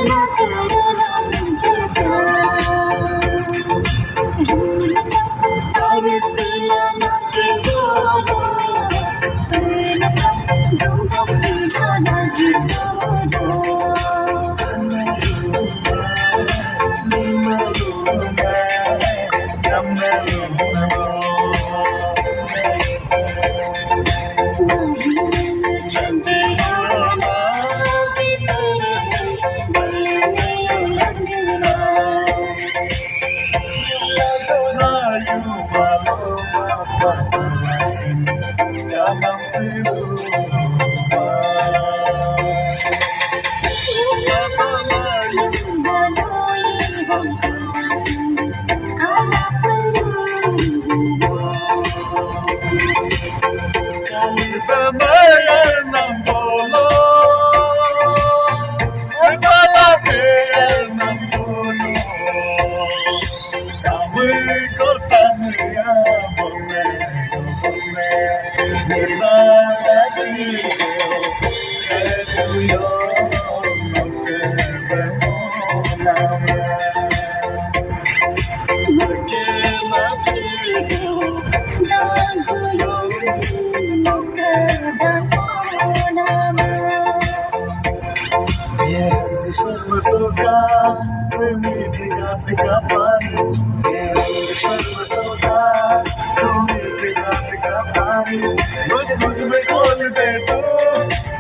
ना करना मुझे प्यार और सिला ना के बोलो धूम सिला ना के बोलो बोल दे तू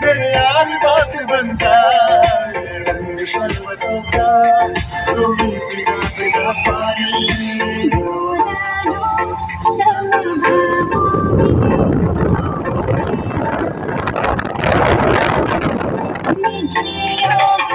मेरे यार बात बन जाए रंग शरबतों का तू मीठी रात का पानी मीठी